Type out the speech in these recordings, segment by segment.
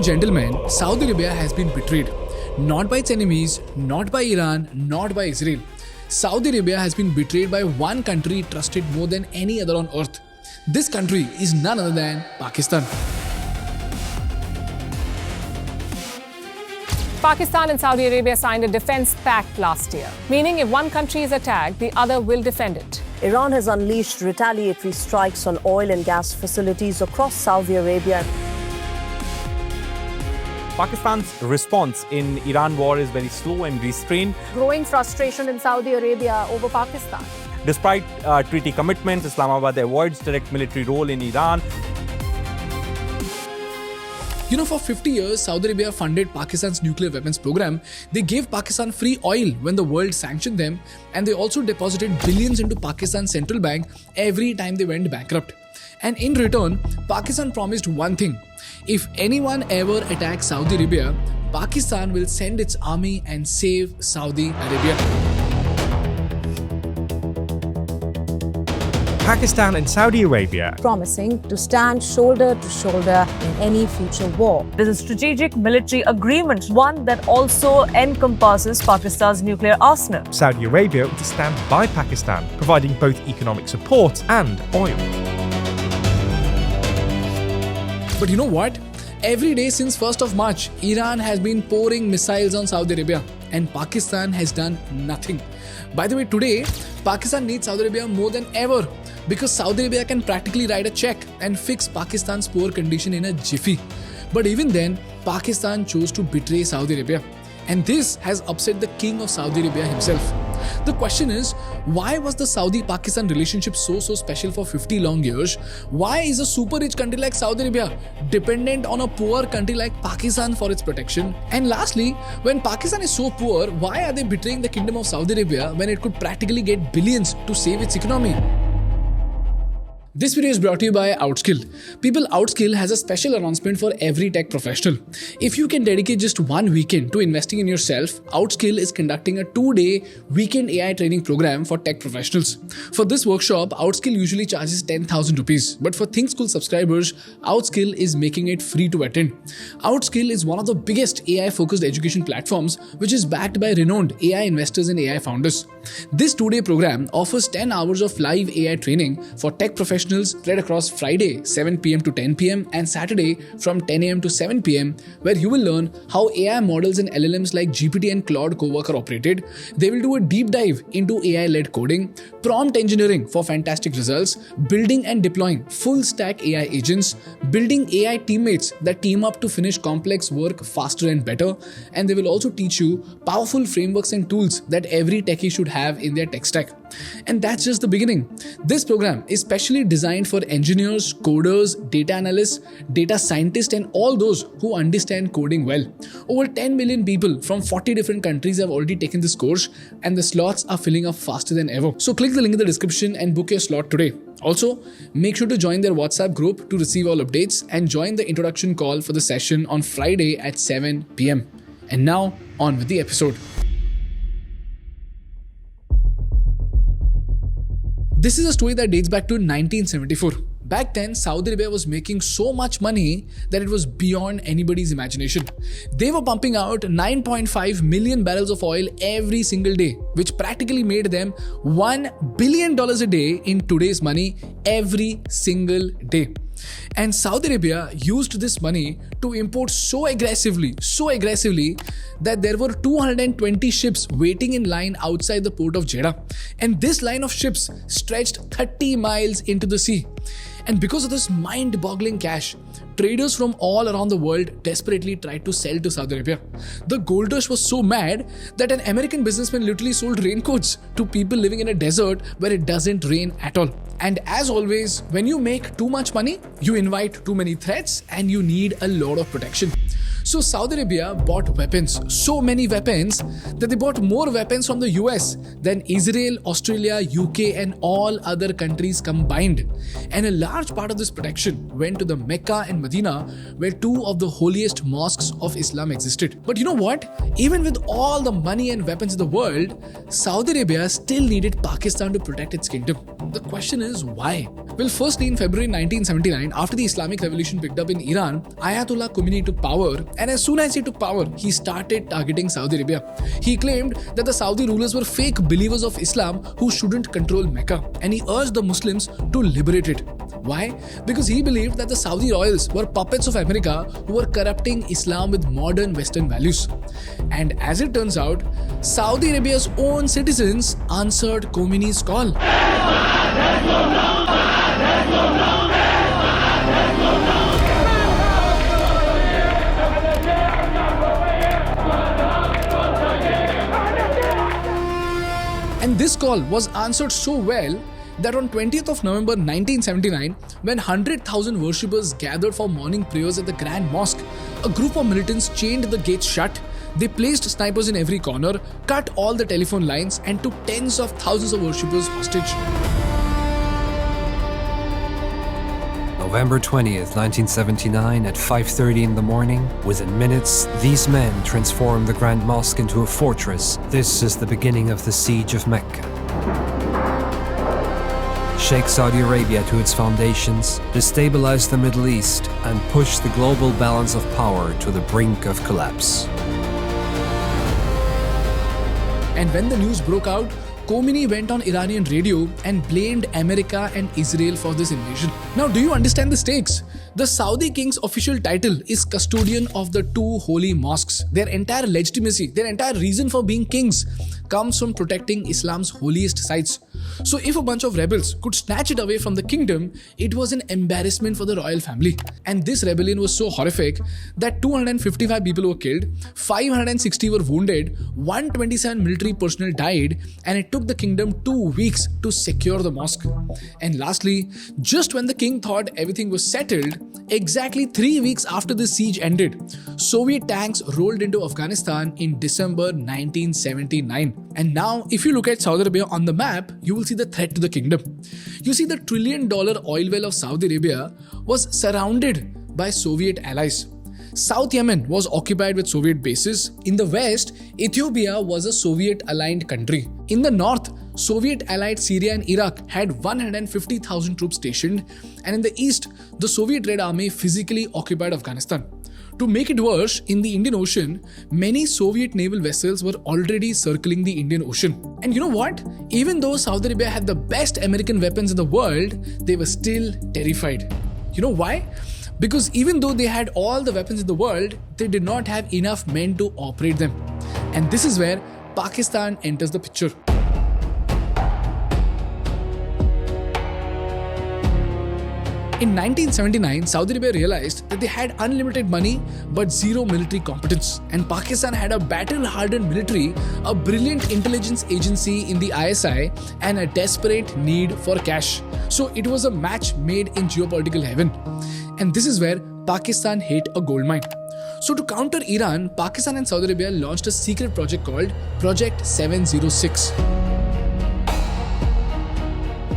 gentlemen, Saudi Arabia has been betrayed. Not by its enemies, not by Iran, not by Israel. Saudi Arabia has been betrayed by one country trusted more than any other on earth. This country is none other than Pakistan. Pakistan and Saudi Arabia signed a defense pact last year, meaning if one country is attacked, the other will defend it. Iran has unleashed retaliatory strikes on oil and gas facilities across Saudi Arabia. Pakistan's response in Iran war is very slow and restrained. Growing frustration in Saudi Arabia over Pakistan. Despite treaty commitments, Islamabad avoids direct military role in Iran. For 50 years, Saudi Arabia funded Pakistan's nuclear weapons program. They gave Pakistan free oil when the world sanctioned them, and they also deposited billions into Pakistan's central bank every time they went bankrupt. And in return, Pakistan promised one thing. If anyone ever attacks Saudi Arabia, Pakistan will send its army and save Saudi Arabia. Pakistan and Saudi Arabia Promising to stand shoulder to shoulder in any future war. There's a strategic military agreement, one that also encompasses Pakistan's nuclear arsenal. Saudi Arabia to stand by Pakistan, providing both economic support and oil. But you know what? Every day since 1st of March, Iran has been pouring missiles on Saudi Arabia, and Pakistan has done nothing. By the way, today, Pakistan needs Saudi Arabia more than ever because Saudi Arabia can practically write a check and fix Pakistan's poor condition in a jiffy. But even then, Pakistan chose to betray Saudi Arabia. And this has upset the king of Saudi Arabia himself. The question is, why was the Saudi-Pakistan relationship so special for 50 long years? Why is a super rich country like Saudi Arabia dependent on a poor country like Pakistan for its protection? And lastly, when Pakistan is so poor, why are they betraying the kingdom of Saudi Arabia when it could practically get billions to save its economy? This video is brought to you by Outskill. People, Outskill has a special announcement for every tech professional. If you can dedicate just one weekend to investing in yourself, Outskill is conducting a 2-day weekend AI training program for tech professionals. For this workshop, Outskill usually charges 10,000 rupees, but for thinkschool subscribers, Outskill is making it free to attend. Outskill is one of the biggest AI-focused education platforms, which is backed by renowned AI investors and AI founders. This 2-day program offers 10 hours of live AI training for tech professionals spread across Friday 7 p.m. to 10 p.m. and Saturday from 10 a.m. to 7 p.m. where you will learn how AI models and LLMs like GPT and Claude Cowork are operated. They will do a deep dive into AI-led coding, prompt engineering for fantastic results, building and deploying full-stack AI agents, building AI teammates that team up to finish complex work faster and better, and they will also teach you powerful frameworks and tools that every techie should have in their tech stack. And that's just the beginning. This program is specially designed for engineers, coders, data analysts, data scientists, and all those who understand coding well. Over 10 million people from 40 different countries have already taken this course, and the slots are filling up faster than ever. So click the link in the description and book your slot today. Also, make sure to join their WhatsApp group to receive all updates and join the introduction call for the session on Friday at 7 p.m. And now, on with the episode. This is a story that dates back to 1974. Back then, Saudi Arabia was making so much money that it was beyond anybody's imagination. They were pumping out 9.5 million barrels of oil every single day, which practically made them $1 billion a day in today's money every single day. And Saudi Arabia used this money to import so aggressively that there were 220 ships waiting in line outside the port of Jeddah. And this line of ships stretched 30 miles into the sea. And because of this mind-boggling cash, traders from all around the world desperately tried to sell to Saudi Arabia. The gold rush was so mad that an American businessman literally sold raincoats to people living in a desert where it doesn't rain at all. And as always, when you make too much money, you invite too many threats and you need a lot of protection. So Saudi Arabia bought weapons, so many weapons that they bought more weapons from the US than Israel, Australia, UK and all other countries combined. And a large part of this protection went to the Mecca and Medina, where two of the holiest mosques of Islam existed. But you know what? Even with all the money and weapons in the world, Saudi Arabia still needed Pakistan to protect its kingdom. The question is why? Well, firstly, in February 1979, after the Islamic Revolution picked up in Iran, Ayatollah Khomeini took power, and as soon as he took power, he started targeting Saudi Arabia. He claimed that the Saudi rulers were fake believers of Islam who shouldn't control Mecca, and he urged the Muslims to liberate it. Why? Because he believed that the Saudi royals were puppets of America who were corrupting Islam with modern Western values. And as it turns out, Saudi Arabia's own citizens answered Khomeini's call. And this call was answered so well that on 20th of November 1979, when 100,000 worshippers gathered for morning prayers at the Grand Mosque, a group of militants chained the gates shut. They placed snipers in every corner, cut all the telephone lines, and took tens of thousands of worshippers hostage. November 20th, 1979 at 5:30 in the morning. Within minutes, these men transformed the Grand Mosque into a fortress. This is the beginning of the siege of Mecca. Shake Saudi Arabia to its foundations, destabilize the Middle East, and push the global balance of power to the brink of collapse. And when the news broke out, Khomeini went on Iranian radio and blamed America and Israel for this invasion. Now, do you understand the stakes? The Saudi king's official title is custodian of the two holy mosques. Their entire legitimacy, their entire reason for being kings comes from protecting Islam's holiest sites. So if a bunch of rebels could snatch it away from the kingdom, it was an embarrassment for the royal family. And this rebellion was so horrific that 255 people were killed, 560 were wounded, 127 military personnel died, and it took the kingdom 2 weeks to secure the mosque. And lastly, just when the king thought everything was settled, exactly 3 weeks after the siege ended, Soviet tanks rolled into Afghanistan in December 1979. And now, if you look at Saudi Arabia on the map, you will see the threat to the kingdom. You see, the $1 trillion oil well of Saudi Arabia was surrounded by Soviet allies. South Yemen was occupied with Soviet bases. In the west, Ethiopia was a Soviet-aligned country. In the north, Soviet-allied Syria and Iraq had 150,000 troops stationed. And in the east, the Soviet Red Army physically occupied Afghanistan. To make it worse, in the Indian Ocean, many Soviet naval vessels were already circling the Indian Ocean. And you know what? Even though Saudi Arabia had the best American weapons in the world, they were still terrified. You know why? Because even though they had all the weapons in the world, they did not have enough men to operate them. And this is where Pakistan enters the picture. In 1979, Saudi Arabia realized that they had unlimited money but zero military competence. And Pakistan had a battle-hardened military, a brilliant intelligence agency in the ISI, and a desperate need for cash. So it was a match made in geopolitical heaven. And this is where Pakistan hit a goldmine. So to counter Iran, Pakistan and Saudi Arabia launched a secret project called Project 706.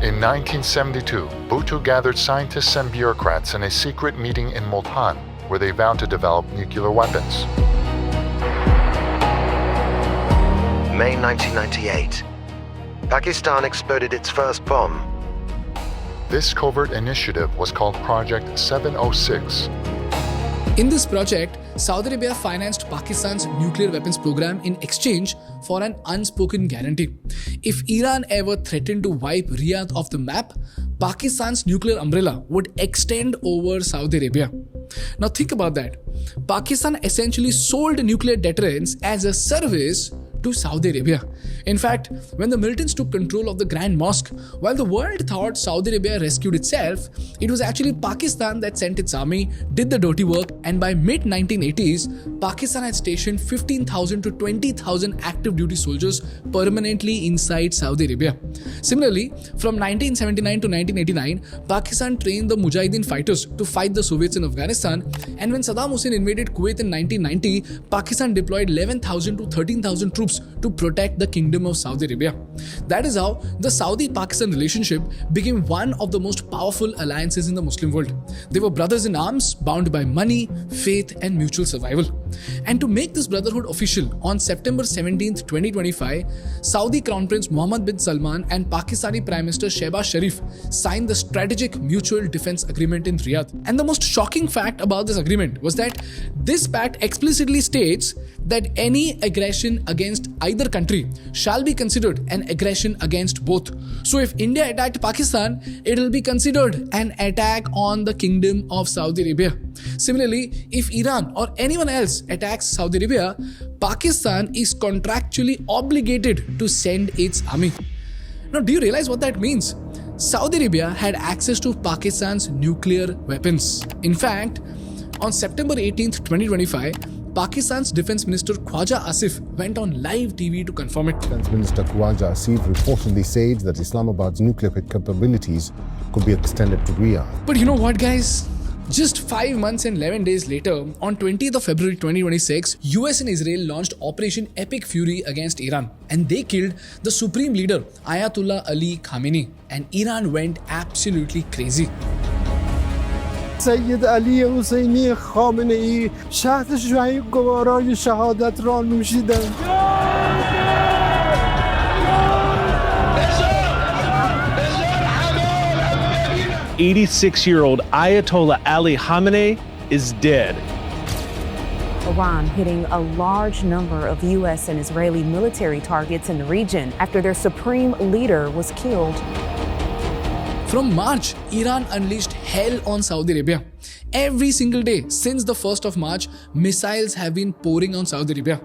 In 1972, Bhutto gathered scientists and bureaucrats in a secret meeting in Multan, where they vowed to develop nuclear weapons. May 1998. Pakistan exploded its first bomb. This covert initiative was called Project 706. In this project, Saudi Arabia financed Pakistan's nuclear weapons program in exchange for an unspoken guarantee. If Iran ever threatened to wipe Riyadh off the map, Pakistan's nuclear umbrella would extend over Saudi Arabia. Now think about that. Pakistan essentially sold nuclear deterrence as a service to Saudi Arabia. In fact, when the militants took control of the Grand Mosque, while the world thought Saudi Arabia rescued itself, it was actually Pakistan that sent its army, did the dirty work, and by mid-1980s, Pakistan had stationed 15,000 to 20,000 active duty soldiers permanently inside Saudi Arabia. Similarly, from 1979 to 1989, Pakistan trained the Mujahideen fighters to fight the Soviets in Afghanistan, and when Saddam Hussein invaded Kuwait in 1990, Pakistan deployed 11,000 to 13,000 troops troops to protect the Kingdom of Saudi Arabia. That is how the Saudi-Pakistan relationship became one of the most powerful alliances in the Muslim world. They were brothers in arms, bound by money, faith, and mutual survival. And to make this brotherhood official, on September 17, 2025, Saudi Crown Prince Mohammed bin Salman and Pakistani Prime Minister Shehbaz Sharif signed the Strategic Mutual Defense Agreement in Riyadh. And the most shocking fact about this agreement was that this pact explicitly states that any aggression against either country shall be considered an aggression against both. So if India attacked Pakistan, it will be considered an attack on the Kingdom of Saudi Arabia. Similarly, if Iran or anyone else attacks Saudi Arabia, Pakistan is contractually obligated to send its army. Now, do you realize what that means? Saudi Arabia had access to Pakistan's nuclear weapons. In fact, on September 18th, 2025, Pakistan's Defense Minister Khwaja Asif went on live TV to confirm it. Defense Minister Khwaja Asif reportedly said that Islamabad's nuclear capabilities could be extended to Riyadh. But you know what, guys? Just 5 months and 11 days later, on 20th of February 2026, US and Israel launched Operation Epic Fury against Iran, and they killed the supreme leader Ayatollah Ali Khamenei, and Iran went absolutely crazy. سید علی حسینی خامنه ای شهد شیعی گوارای شهادت را نوشیدند. 86-year-old Ayatollah Ali Khamenei is dead. Iran hitting a large number of US and Israeli military targets in the region after their supreme leader was killed. From March, Iran unleashed hell on Saudi Arabia. Every single day since the 1st of March, missiles have been pouring on Saudi Arabia.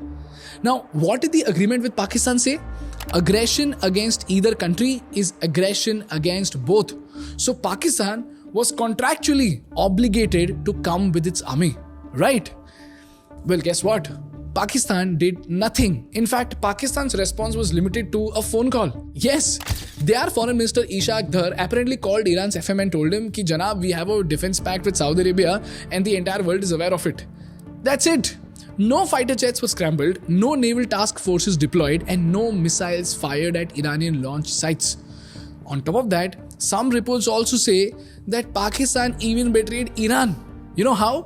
Now, what did the agreement with Pakistan say? Aggression against either country is aggression against both. So Pakistan was contractually obligated to come with its army, right? Well, guess what? Pakistan did nothing. In fact, Pakistan's response was limited to a phone call. Yes, their foreign minister Ishaq Dar apparently called Iran's FM and told him ki Janab, we have a defense pact with Saudi Arabia and the entire world is aware of it. That's it. No fighter jets were scrambled, no naval task forces deployed, and no missiles fired at Iranian launch sites. On top of that, some reports also say that Pakistan even betrayed Iran. You know how?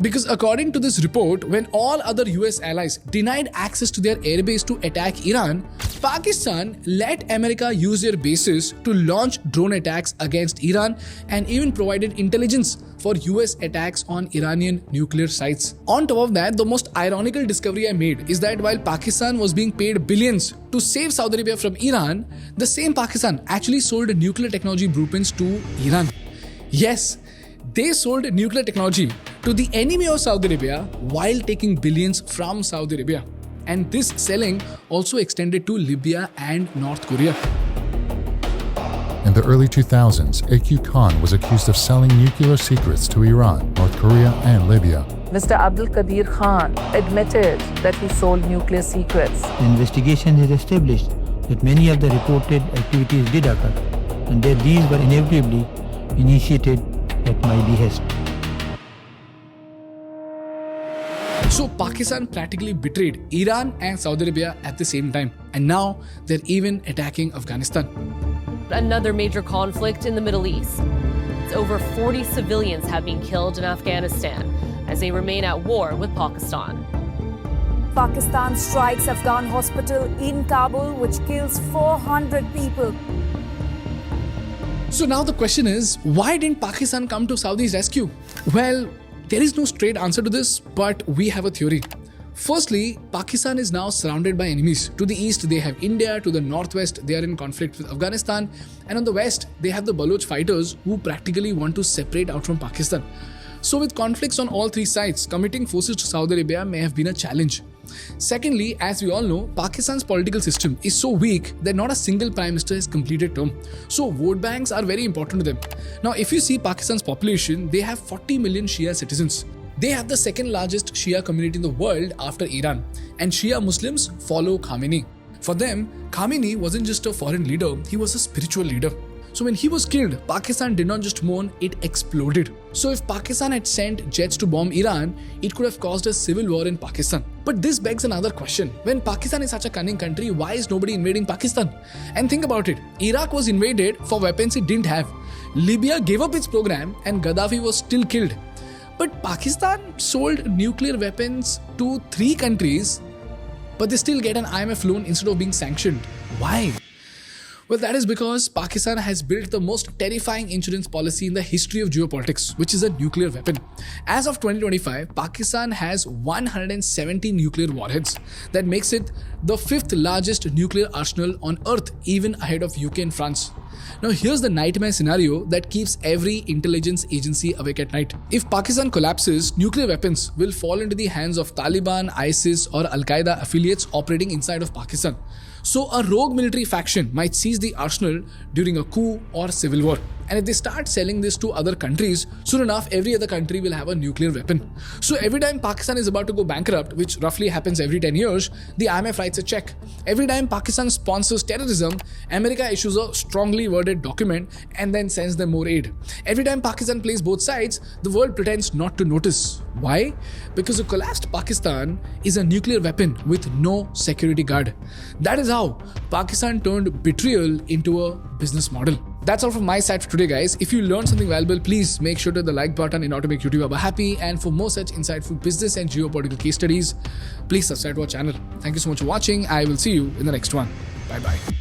Because according to this report, when all other US allies denied access to their airbase to attack Iran, Pakistan let America use their bases to launch drone attacks against Iran and even provided intelligence for US attacks on Iranian nuclear sites. On top of that, the most ironical discovery I made is that while Pakistan was being paid billions to save Saudi Arabia from Iran, the same Pakistan actually sold nuclear technology blueprints to Iran. Yes, they sold nuclear technology to the enemy of Saudi Arabia while taking billions from Saudi Arabia. And this selling also extended to Libya and North Korea. In the early 2000s, A.Q. Khan was accused of selling nuclear secrets to Iran, North Korea, and Libya. Mr. Abdul Qadir Khan admitted that he sold nuclear secrets. The investigation has established that many of the reported activities did occur, and that these were inevitably initiated at my behest. So Pakistan practically betrayed Iran and Saudi Arabia at the same time. And now they're even attacking Afghanistan. Another major conflict in the Middle East. Over 40 civilians have been killed in Afghanistan as they remain at war with Pakistan. Pakistan strikes Afghan hospital in Kabul, which kills 400 people. So now the question is, why didn't Pakistan come to Saudi's rescue? Well, there is no straight answer to this, but we have a theory. Firstly, Pakistan is now surrounded by enemies. To the east, they have India. To the northwest, they are in conflict with Afghanistan. And on the west, they have the Baloch fighters who practically want to separate out from Pakistan. So with conflicts on all three sides, committing forces to Saudi Arabia may have been a challenge. Secondly, as we all know, Pakistan's political system is so weak that not a single prime minister has completed term. So vote banks are very important to them. Now, if you see Pakistan's population, they have 40 million Shia citizens. They have the second largest Shia community in the world after Iran. And Shia Muslims follow Khamenei. For them, Khamenei wasn't just a foreign leader, he was a spiritual leader. So when he was killed, Pakistan did not just mourn, it exploded. So if Pakistan had sent jets to bomb Iran, it could have caused a civil war in Pakistan. But this begs another question. When Pakistan is such a cunning country, why is nobody invading Pakistan? And think about it. Iraq was invaded for weapons it didn't have. Libya gave up its program and Gaddafi was still killed. But Pakistan sold nuclear weapons to 3 countries, but they still get an IMF loan instead of being sanctioned. Why? Well, that is because Pakistan has built the most terrifying insurance policy in the history of geopolitics, which is a nuclear weapon. As of 2025, Pakistan has 170 nuclear warheads. That makes it the 5th largest nuclear arsenal on earth, even ahead of UK and France. Now, here's the nightmare scenario that keeps every intelligence agency awake at night. If Pakistan collapses, nuclear weapons will fall into the hands of Taliban, ISIS, or Al-Qaeda affiliates operating inside of Pakistan. So a rogue military faction might seize the arsenal during a coup or civil war. And if they start selling this to other countries, soon enough every other country will have a nuclear weapon. So every time Pakistan is about to go bankrupt, which roughly happens every 10 years, the IMF writes a check. Every time Pakistan sponsors terrorism, America issues a strongly worded document and then sends them more aid. Every time Pakistan plays both sides, the world pretends not to notice. Why? Because a collapsed Pakistan is a nuclear weapon with no security guard. That is how Pakistan turned betrayal into a business model. That's all from my side for today, guys. If you learned something valuable, please make sure to hit the like button in order to make YouTube happy. And for more such insightful business and geopolitical case studies, please subscribe to our channel. Thank you so much for watching. I will see you in the next one. Bye-bye.